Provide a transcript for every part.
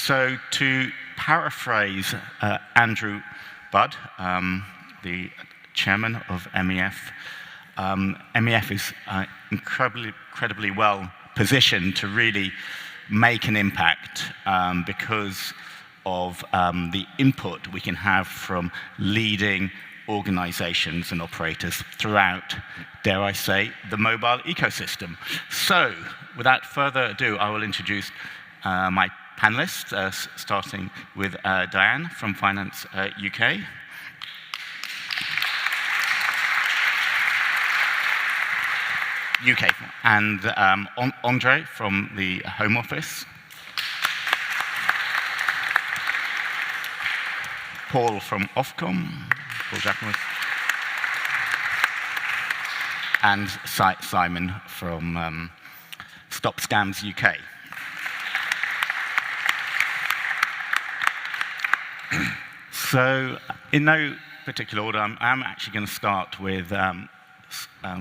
So to paraphrase Andrew Budd, the chairman of MEF, MEF is incredibly well positioned to really make an impact because of the input we can have from leading organizations and operators throughout, dare I say, the mobile ecosystem. So, without further ado, I will introduce my panelists, starting with Dianne from Finance UK. And Andrei from the Home Office. Paul from Ofcom, Paul Jacobus. And Simon from Stop Scams UK. So, in no particular order, I'm actually going to start with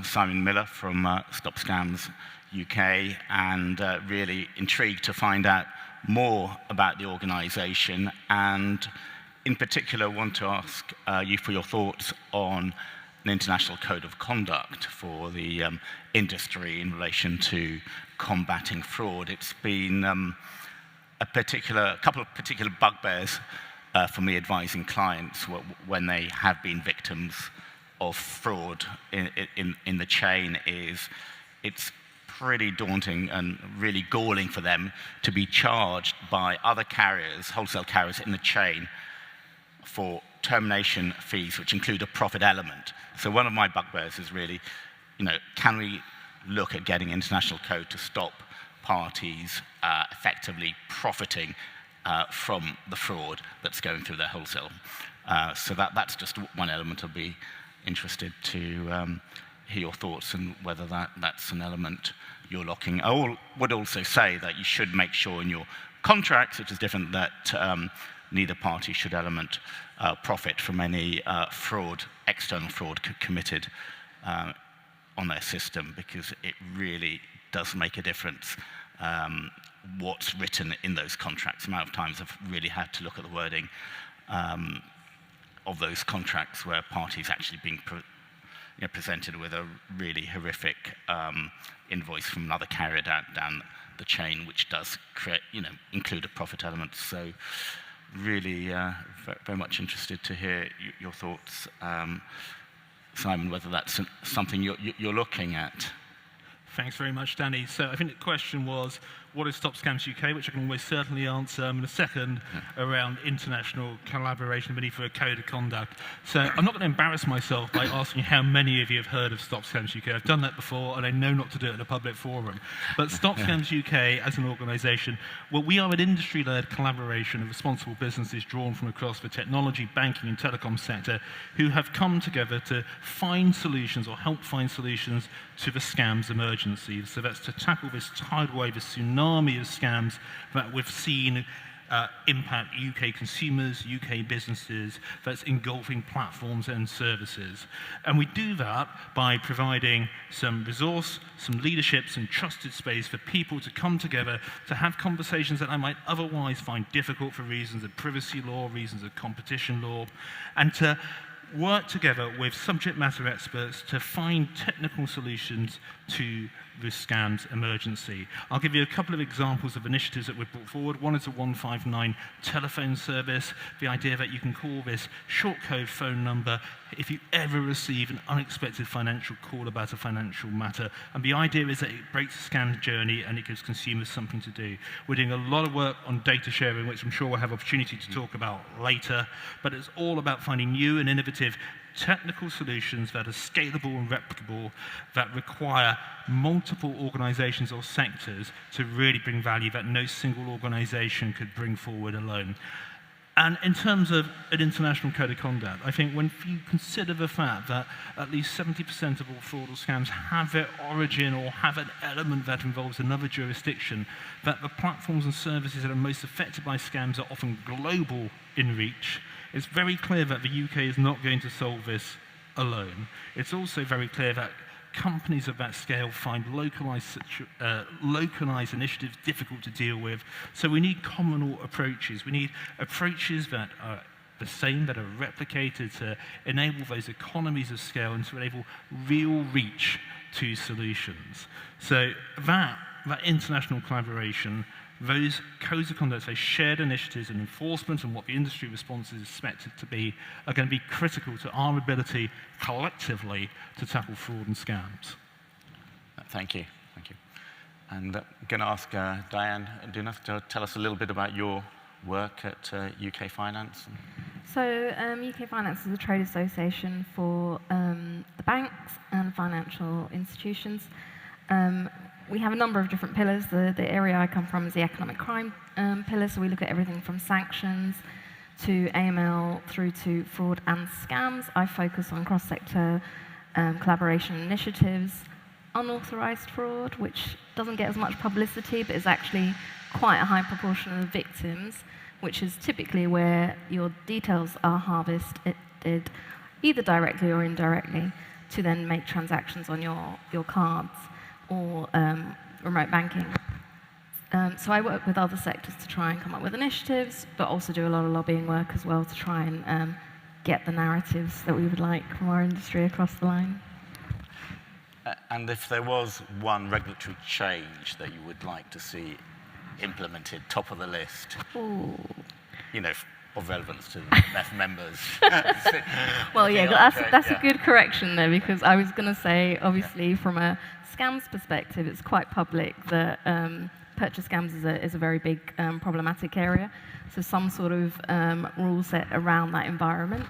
Simon Miller from Stop Scams UK, and really intrigued to find out more about the organisation, and in particular want to ask you for your thoughts on an international code of conduct for the industry in relation to combating fraud. It's been a couple of particular bugbears for me advising clients when they have been victims of fraud in the chain. It's pretty daunting and really galling for them to be charged by other carriers, wholesale carriers in the chain, for termination fees, which include a profit element. So one of my bugbears is really, can we look at getting international code to stop parties effectively profiting from the fraud that's going through their wholesale? So that's just one element. I'll be interested to hear your thoughts and whether that's an element you're locking. I would also say that you should make sure in your contracts, which is different, that neither party should element profit from any external fraud committed on their system, because it really does make a difference what's written in those contracts. The amount of times I've really had to look at the wording of those contracts where parties actually being presented with a really horrific invoice from another carrier down the chain, which does create, include a profit element. So really very much interested to hear your thoughts, Simon, whether that's something you're looking at. Thanks very much, Danny. So I think the question was, what is Stop Scams UK, which I can almost certainly answer in a second, around international collaboration, the need for a code of conduct. So I'm not going to embarrass myself by asking how many of you have heard of Stop Scams UK. I've done that before, and I know not to do it in a public forum. But Stop Scams UK, as an organisation, well, we are an industry-led collaboration of responsible businesses drawn from across the technology, banking, and telecom sector, who have come together to find solutions or help find solutions to the scams emergency. So that's to tackle this tidal wave, this tsunami of scams that we've seen impact UK consumers, UK businesses, that's engulfing platforms and services. And we do that by providing some resource, some leadership, some trusted space for people to come together to have conversations that I might otherwise find difficult for reasons of privacy law, reasons of competition law, and to work together with subject matter experts to find technical solutions to the scams emergency. I'll give you a couple of examples of initiatives that we've brought forward. One is a 159 telephone service, the idea that you can call this short code phone number if you ever receive an unexpected financial call about a financial matter. And the idea is that it breaks the scam journey and it gives consumers something to do. We're doing a lot of work on data sharing, which I'm sure we'll have opportunity to talk about later, but it's all about finding new and innovative technical solutions that are scalable and replicable, that require multiple organizations or sectors to really bring value that no single organization could bring forward alone. And in terms of an international code of conduct, I think when you consider the fact that at least 70% of all fraud or scams have their origin or have an element that involves another jurisdiction, that the platforms and services that are most affected by scams are often global in reach, it's very clear that the UK is not going to solve this alone. It's also very clear that companies of that scale find localized initiatives difficult to deal with. So we need communal approaches. We need approaches that are the same, that are replicated to enable those economies of scale and to enable real reach to solutions. So that international collaboration, those codes of conduct, those shared initiatives and enforcement and what the industry response is expected to be are going to be critical to our ability collectively to tackle fraud and scams. Thank you. Thank you. And I'm going to ask Dianne Doodnath to tell us a little bit about your work at UK Finance. So UK Finance is a trade association for the banks and financial institutions. We have a number of different pillars. The area I come from is the economic crime pillar, so we look at everything from sanctions to AML through to fraud and scams. I focus on cross-sector collaboration initiatives, unauthorized fraud, which doesn't get as much publicity, but is actually quite a high proportion of victims, which is typically where your details are harvested either directly or indirectly to then make transactions on your cards or remote banking. So I work with other sectors to try and come up with initiatives, but also do a lot of lobbying work as well to try and get the narratives that we would like from our industry across the line. And if there was one regulatory change that you would like to see implemented, top of the list, Ooh. you know, of relevance to MEF members. Well, yeah, that's a good correction there, because I was going to say, obviously, from a scams perspective, it's quite public that purchase scams is a very big problematic area. So some sort of rule set around that environment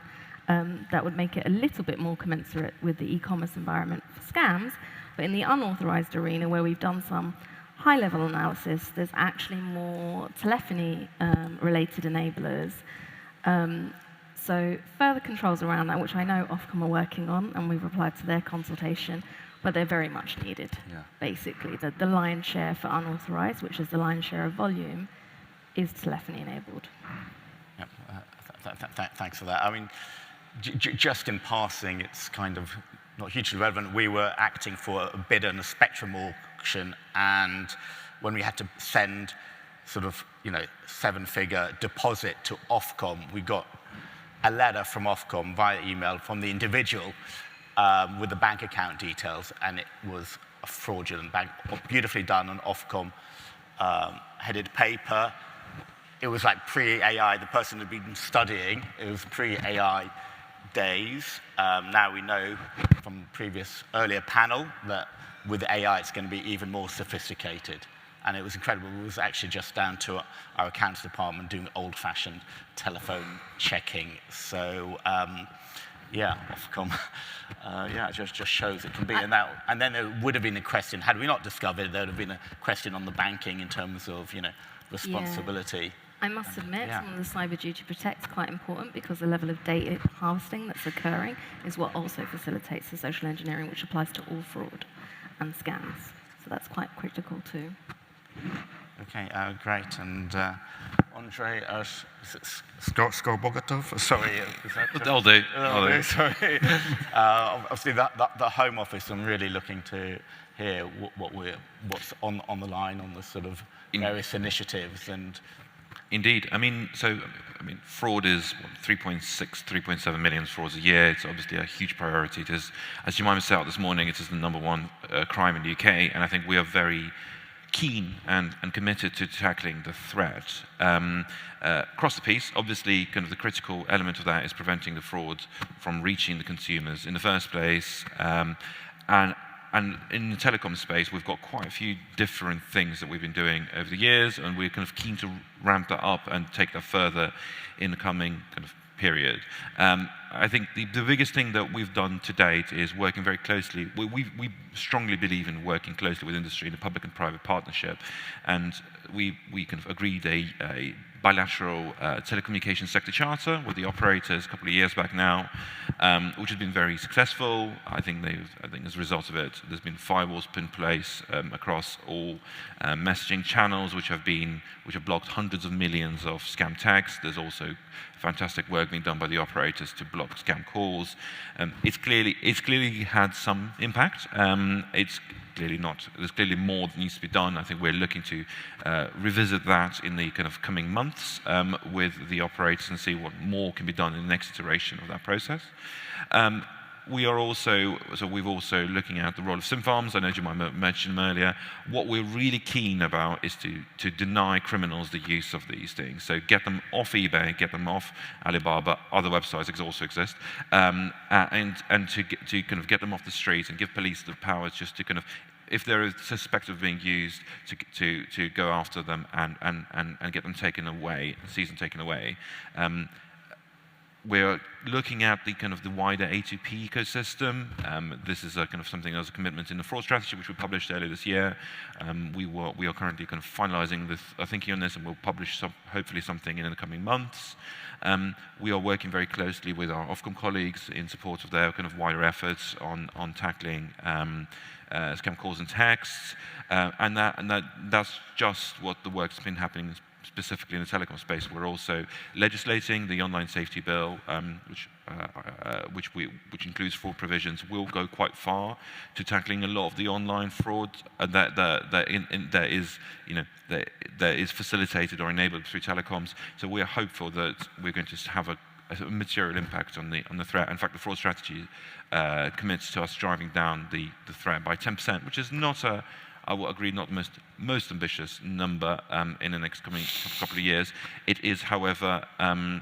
that would make it a little bit more commensurate with the e-commerce environment for scams. But in the unauthorized arena, where we've done some high-level analysis, there's actually more telephony-related enablers. So further controls around that, which I know Ofcom are working on, and we've replied to their consultation, but they're very much needed, basically. The lion's share for unauthorized, which is the lion's share of volume, is telephony-enabled. Yep. Thanks for that. I mean, just in passing, it's kind of not hugely relevant. We were acting for a bid in a spectrum auction, and when we had to send sort of, you know, 7-figure deposit to Ofcom, we got a letter from Ofcom via email from the individual with the bank account details, and it was a fraudulent bank, beautifully done on Ofcom headed paper. It was like pre-AI. The person had been studying. It was pre-AI days. Now we know from previous earlier panel that with AI it's going to be even more sophisticated. And it was incredible. It was actually just down to our accounts department doing old-fashioned telephone checking. So, yeah, Ofcom, just shows it can be. And then there would have been a question, had we not discovered, there would have been a question on the banking in terms of, you know, responsibility. Yeah. I must admit, some of the cyber duty protect is quite important, because the level of data harvesting that's occurring is what also facilitates the social engineering, which applies to all fraud and scams. So that's quite critical too. Okay, great. And Andrei, Skorobogatov? Sorry, is that? I'll do. Sorry. Obviously, the Home Office, I'm really looking to hear what's on the line on the sort of various initiatives. And Indeed. Fraud is 3.6, 3.7 million frauds a year. It's obviously a huge priority. It is, as Jemima set out this morning, it is the #1 crime in the UK, and I think we are very keen and committed to tackling the threat. Across the piece, obviously, kind of the critical element of that is preventing the fraud from reaching the consumers in the first place. And in the telecom space, we've got quite a few different things that we've been doing over the years, and we're kind of keen to ramp that up and take that further in the coming kind of period. I think the biggest thing that we've done to date is working very closely. We strongly believe in working closely with industry in a public and private partnership, and we kind of agreed a bilateral telecommunications sector charter with the operators a couple of years back now, which has been very successful. I think as a result of it, there's been firewalls put in place across all messaging channels, which have blocked hundreds of millions of scam texts. There's also fantastic work being done by the operators to block block scam calls. It's clearly had some impact. It's clearly not. There's clearly more that needs to be done. I think we're looking to revisit that in the kind of coming months with the operators and see what more can be done in the next iteration of that process. We're also looking at the role of SIM farms. I know Jemima mentioned them earlier. What we're really keen about is to deny criminals the use of these things. So get them off eBay, get them off Alibaba, other websites also exist, and to kind of get them off the street and give police the powers just to kind of, if they're suspected of being used, to go after them and get them taken away, seize and taken away. We're looking at the kind of the wider A2P ecosystem. This is a kind of something as a commitment in the fraud strategy, which we published earlier this year. We are currently kind of finalising the thinking on this, and we'll publish hopefully something in the coming months. We are working very closely with our Ofcom colleagues in support of their kind of wider efforts on tackling scam calls and texts, and that's just what the work's been happening specifically in the telecom space. We're also legislating the online safety bill, which includes fraud provisions, will go quite far to tackling a lot of the online fraud that is facilitated or enabled through telecoms. So we are hopeful that we're going to have a material impact on the threat. In fact, the fraud strategy commits to us driving down the threat by 10%, which is not I will agree, not the most ambitious number in the next coming couple of years. It is, however, will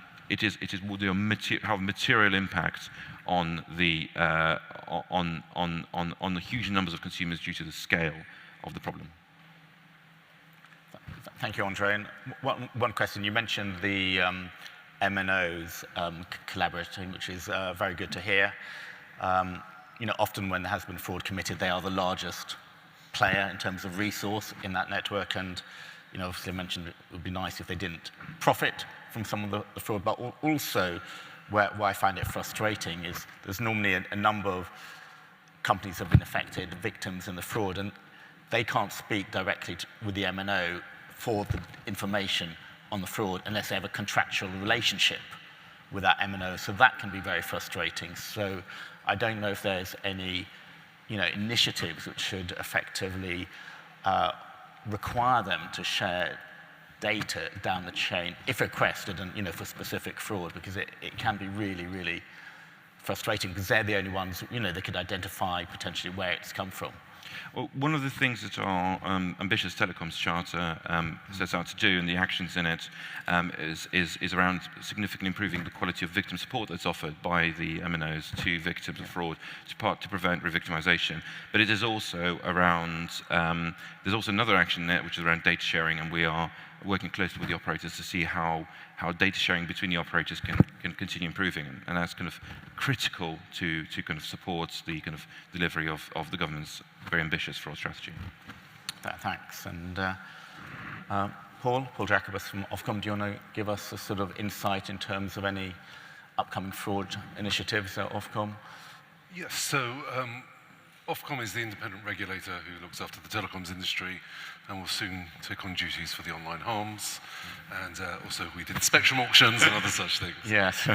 have a material impact on the huge numbers of consumers due to the scale of the problem. Thank you, Andrei. And one question, you mentioned the MNOs collaborating, which is very good to hear. Often when there has been fraud committed, they are the largest player in terms of resource in that network, and obviously I mentioned it would be nice if they didn't profit from some of the fraud, but also where I find it frustrating is there's normally a number of companies that have been affected, victims in the fraud, and they can't speak directly with the MNO for the information on the fraud unless they have a contractual relationship with that MNO, so that can be very frustrating. So I don't know if there's any initiatives which should effectively require them to share data down the chain if requested and for specific fraud, because it can be really, really frustrating because they're the only ones that could identify potentially where it's come from. Well, one of the things that our ambitious telecoms charter sets out to do, and the actions in it, is around significantly improving the quality of victim support that's offered by the MNOs to victims of fraud, to prevent re-victimization. But it is also around, there's also another action there, which is around data sharing, and we are working closely with the operators to see how data sharing between the operators can continue improving, and that's kind of critical to kind of support the kind of delivery of the government's very ambitious fraud strategy. Thanks. And Paul Jacobus from Ofcom, do you want to give us a sort of insight in terms of any upcoming fraud initiatives at Ofcom? Yes, so Ofcom is the independent regulator who looks after the telecoms industry and will soon take on duties for the online harms. And also we did spectrum auctions and other such things. Yes.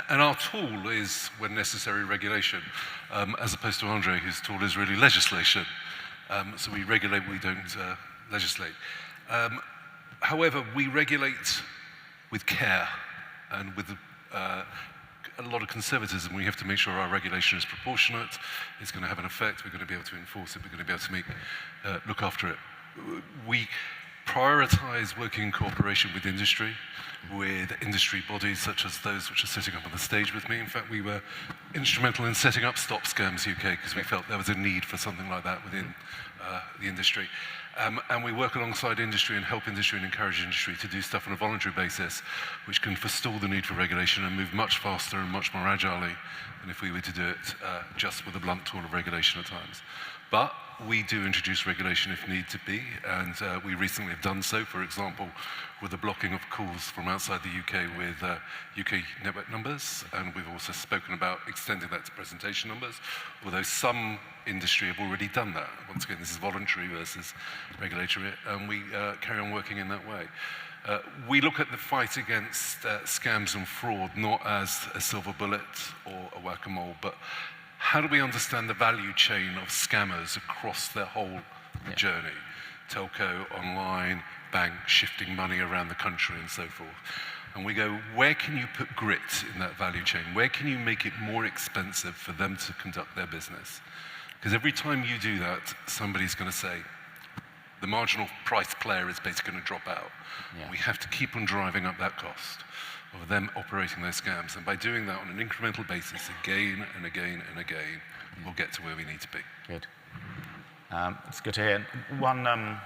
And our tool is, when necessary, regulation, as opposed to Andrei, whose tool is really legislation. So we regulate, we don't legislate. However, we regulate with care and with a lot of conservatism. We have to make sure our regulation is proportionate, it's going to have an effect, we're going to be able to enforce it, we're going to be able to look after it. We prioritize working in cooperation with industry bodies such as those which are sitting up on the stage with me. In fact, we were instrumental in setting up Stop Scams UK because we felt there was a need for something like that within the industry. And we work alongside industry and help industry and encourage industry to do stuff on a voluntary basis, which can forestall the need for regulation and move much faster and much more agilely than if we were to do it just with a blunt tool of regulation at times. But we do introduce regulation if need to be, and we recently have done so, for example, with the blocking of calls from outside the UK with UK network numbers, and we've also spoken about extending that to presentation numbers, although some industry have already done that. Once again, this is voluntary versus regulatory, and we carry on working in that way. We look at the fight against scams and fraud not as a silver bullet or a whack-a-mole, but how do we understand the value chain of scammers across their whole journey? Telco, online, bank, shifting money around the country and so forth. And we go, where can you put grit in that value chain? Where can you make it more expensive for them to conduct their business? Because every time you do that, somebody's going to say, the marginal price player is basically going to drop out. Yeah. We have to keep on driving up that cost of them operating those scams. And by doing that on an incremental basis, again and again and again, we'll get to where we need to be. Good. It's good to hear. One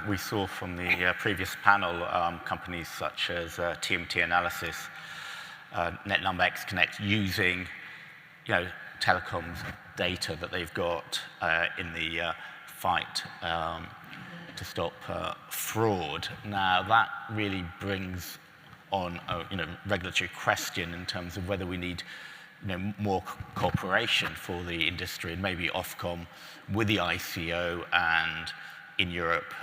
we saw from the previous panel, companies such as TMT Analysis, NetNumberX Connect, using telecoms data that they've got in the fight to stop fraud. Now that really brings on a regulatory question in terms of whether we need more cooperation for the industry, and maybe Ofcom with the ICO and in Europe,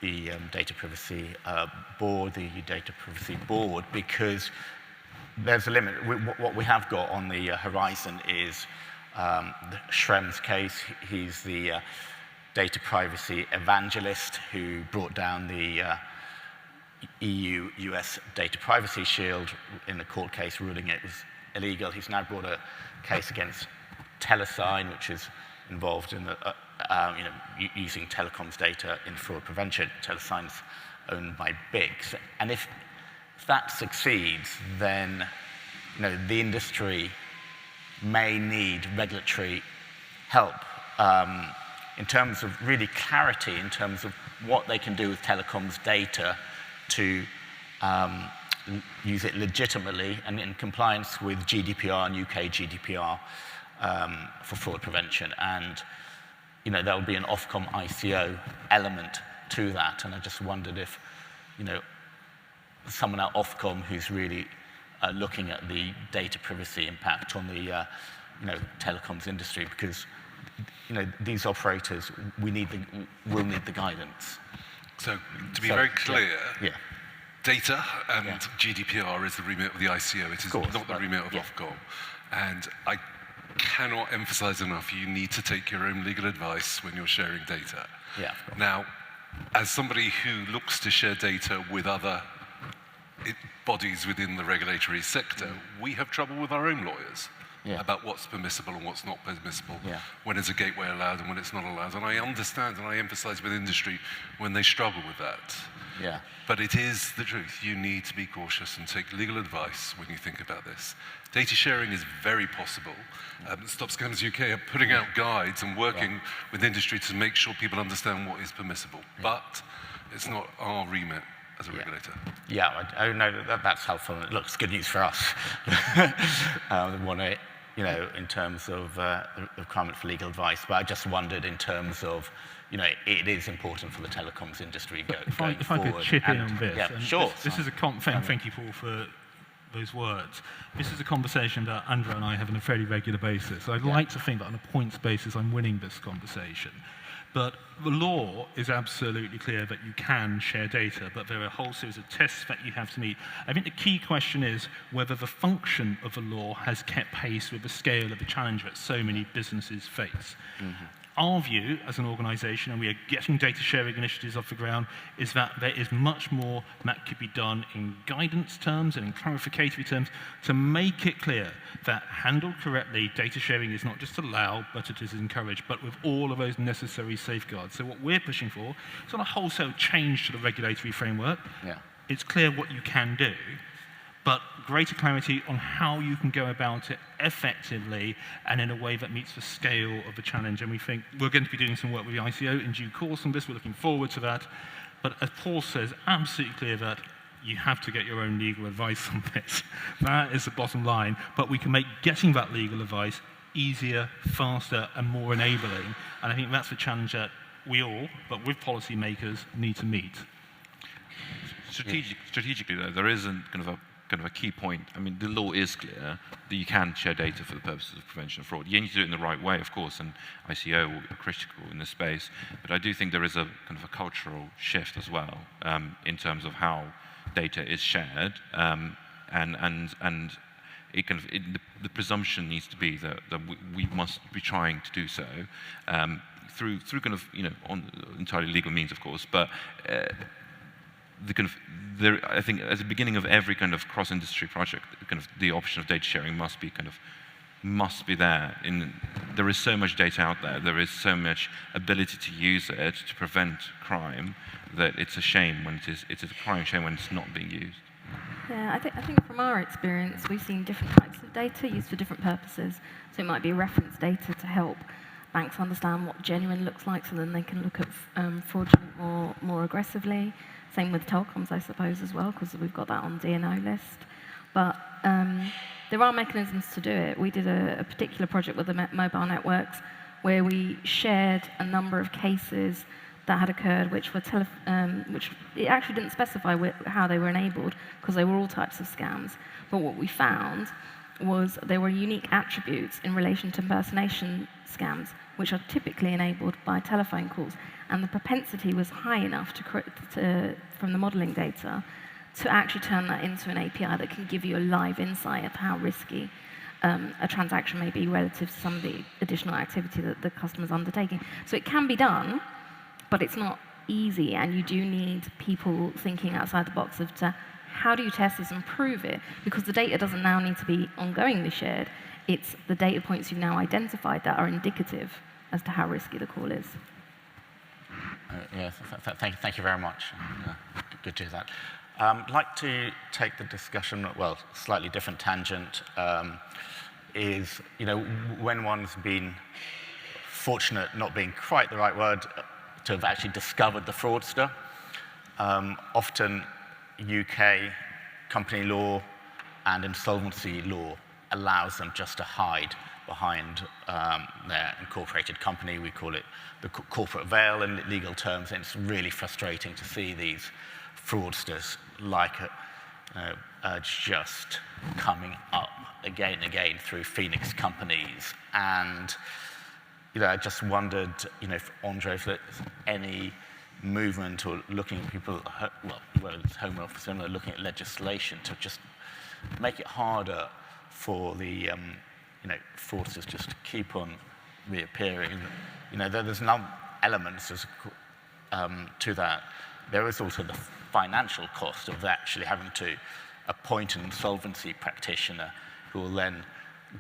the Data Privacy Board, the Data Privacy Board, because there's a limit. What we have got on the horizon is Schrem's case. He's the data privacy evangelist who brought down the EU-US data privacy shield in a court case ruling it was illegal. He's now brought a case against Telesign, which is involved in using telecoms data in fraud prevention. Telesign's owned by BICS. And if that succeeds, then the industry may need regulatory help in terms of really clarity, in terms of what they can do with telecoms data to use it legitimately and in compliance with GDPR and UK GDPR for fraud prevention. And there will be an Ofcom ICO element to that. And I just wondered if someone at Ofcom who's really looking at the data privacy impact on the telecoms industry, because these operators will need the guidance. So to be very clear, yeah. Data and GDPR is the remit of the ICO. It is not the remit of Ofcom. And I cannot emphasize enough, you need to take your own legal advice when you're sharing data. Yeah. Now, as somebody who looks to share data with other bodies within the regulatory sector, we have trouble with our own lawyers about what's permissible and what's not permissible, when is a gateway allowed and when it's not allowed. And I understand and I emphasize with industry when they struggle with that. Yeah. But it is the truth. You need to be cautious and take legal advice when you think about this. Data sharing is very possible. Stop Scams UK are putting out guides and working with industry to make sure people understand what is permissible. But it's not our remit as a regulator. Yeah, I know that's helpful. It looks good news for us. In terms of the requirement for legal advice. But I just wondered in terms of, it is important for the telecoms industry going forward. If I could chip in on this. Yeah, sure. This is a thank you, Paul, for those words. This is a conversation that Andrei and I have on a fairly regular basis. I'd like to think that on a points basis I'm winning this conversation. But the law is absolutely clear that you can share data, but there are a whole series of tests that you have to meet. I think the key question is whether the function of the law has kept pace with the scale of the challenge that so many businesses face. Mm-hmm. Our view as an organisation, and we are getting data sharing initiatives off the ground, is that there is much more that could be done in guidance terms and in clarificatory terms to make it clear that, handled correctly, data sharing is not just allowed, but it is encouraged, but with all of those necessary safeguards. So what we're pushing for is not a wholesale change to the regulatory framework. Yeah. It's clear what you can do, but greater clarity on how you can go about it effectively and in a way that meets the scale of the challenge. And we think we're going to be doing some work with the ICO in due course on this. We're looking forward to that. But as Paul says, absolutely clear that you have to get your own legal advice on this. That is the bottom line. But we can make getting that legal advice easier, faster, and more enabling. And I think that's the challenge that we all, but with policymakers, need to meet. Strategically, though, there isn't kind of a kind of a key point. I mean, the law is clear that you can share data for the purposes of prevention of fraud. You need to do it in the right way, of course, and ICO will be critical in this space. But I do think there is a kind of a cultural shift as well in terms of how data is shared, and it kind of the presumption needs to be that we must be trying to do so through kind of on entirely legal means, of course, but. I think at the beginning of every kind of cross-industry project, kind of the option of data sharing must be there. There is so much data out there. There is so much ability to use it to prevent crime that it's a shame when it's a crying shame when it's not being used. Yeah, I think from our experience, we've seen different types of data used for different purposes. So it might be reference data to help banks understand what genuine looks like, so then they can look at fraudulent more aggressively. Same with telecoms, I suppose, as well, because we've got that on D&O list. But there are mechanisms to do it. We did a particular project with the mobile networks where we shared a number of cases that had occurred, which it actually didn't specify how they were enabled, because they were all types of scams. But what we found was there were unique attributes in relation to impersonation scams, which are typically enabled by telephone calls. And the propensity was high enough from the modeling data to actually turn that into an API that can give you a live insight of how risky a transaction may be relative to some of the additional activity that the customer's undertaking. So it can be done, but it's not easy, and you do need people thinking outside the box of how do you test this and prove it? Because the data doesn't now need to be ongoingly shared. It's the data points you've now identified that are indicative as to how risky the call is. Yes, thank you very much. Good to hear that. I'd like to take the discussion, well, slightly different tangent, is, when one's been fortunate, not being quite the right word, to have actually discovered the fraudster. Often UK company law and insolvency law allows them just to hide behind their incorporated company. We call it the corporate veil in legal terms, and it's really frustrating to see these fraudsters just coming up again and again through Phoenix companies. And I just wondered, if Andrei, if there's any movement or looking at people, whether it's Home Office or looking at legislation to just make it harder for the fraudsters just to keep on reappearing. There's no elements to that. There is also the financial cost of actually having to appoint an insolvency practitioner who will then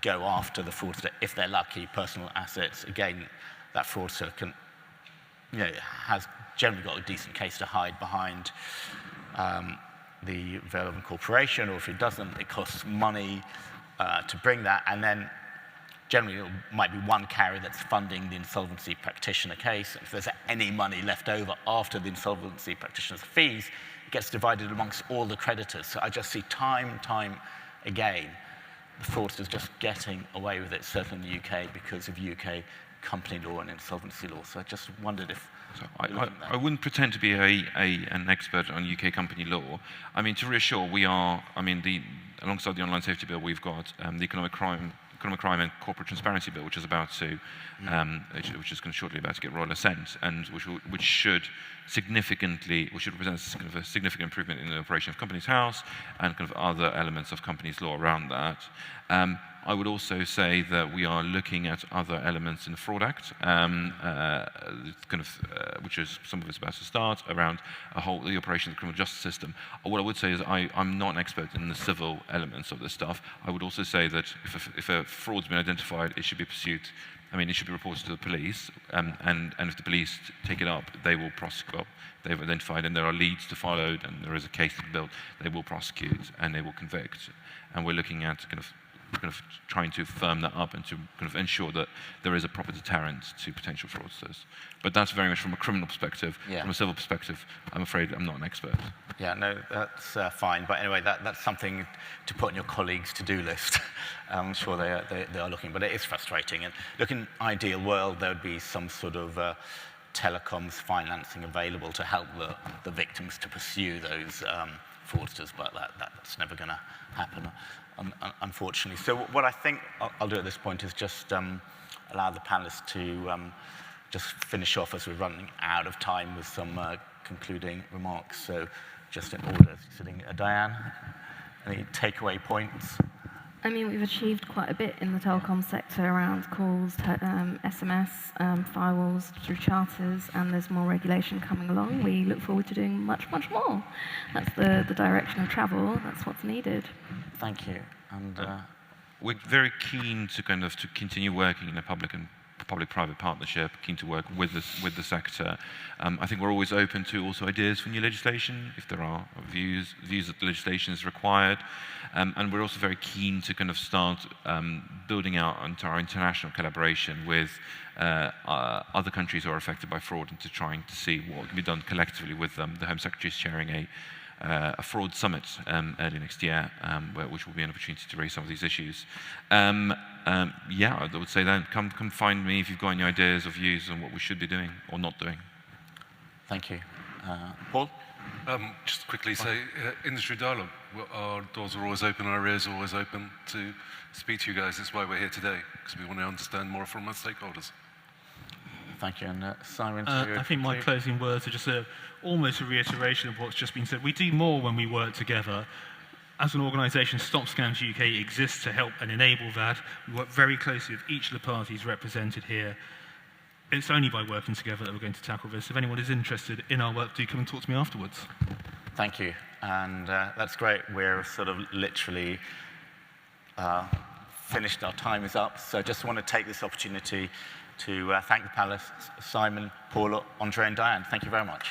go after the fraudster if they're lucky, personal assets. Again, that fraudster can, has generally got a decent case to hide behind the veil of incorporation, or if it doesn't, it costs money to bring that, and then generally it might be one carrier that's funding the insolvency practitioner case. If there's any money left over after the insolvency practitioner's fees, it gets divided amongst all the creditors. So I just see time and time again the fraudsters just getting away with it, certainly in the UK, because of UK company law and insolvency law. So I just wondered if... So I wouldn't pretend to be an expert on UK company law. I mean, to reassure, we are, alongside the Online Safety Bill, we've got the Economic Crime and Corporate Transparency Bill, which is about to, which is shortly about to get royal assent, and which should represent kind of a significant improvement in the operation of Companies House and kind of other elements of companies law around that. I would also say that we are looking at other elements in the Fraud Act, which is some of it's about to start, around the operation of the criminal justice system. What I would say is I'm not an expert in the civil elements of this stuff. I would also say that if a fraud's been identified, it should be pursued. It should be reported to the police, and if the police take it up, they will prosecute. Well, they've identified, and there are leads to follow, and there is a case to be built. They will prosecute and they will convict, and we're looking at kind of trying to firm that up and to kind of ensure that there is a proper deterrent to potential fraudsters. But that's very much from a criminal perspective. Yeah. From a civil perspective, I'm afraid I'm not an expert. Yeah, no, that's fine. But anyway, that's something to put on your colleagues' to-do list. I'm sure they are looking, but it is frustrating. And look, in an ideal world, there would be some sort of telecoms financing available to help the victims to pursue those fraudsters, but that's never going to happen, unfortunately. So what I think I'll do at this point is just allow the panelists to just finish off, as we're running out of time, with some concluding remarks. So just in order, sitting Dianne, any takeaway points? I mean, we've achieved quite a bit in the telecom sector around calls, SMS, firewalls through charters, and there's more regulation coming along. We look forward to doing much, much more. That's the direction of travel. That's what's needed. Thank you. And we're very keen to continue working in a public-private partnership, keen to work with the sector. I think we're always open to also ideas for new legislation, if there are views that the legislation is required. And we're also very keen to start building out into our international collaboration with other countries who are affected by fraud, and to trying to see what can be done collectively with them. The Home Secretary is chairing a fraud summit early next year, which will be an opportunity to raise some of these issues. I would say then, come find me if you've got any ideas or views on what we should be doing or not doing. Thank you. Paul? Just quickly say, industry dialogue. Our doors are always open, our ears are always open to speak to you guys. That's why we're here today, because we want to understand more from our stakeholders. Thank you. And Simon? I think my closing words are just almost a reiteration of what's just been said. We do more when we work together. As an organisation, Stop Scams UK exists to help and enable that. We work very closely with each of the parties represented here. It's only by working together that we're going to tackle this. If anyone is interested in our work, do come and talk to me afterwards. Thank you. And that's great. We're sort of literally finished. Our time is up. So I just want to take this opportunity to thank the panelists, Simon, Paul, Andrei, and Dianne. Thank you very much.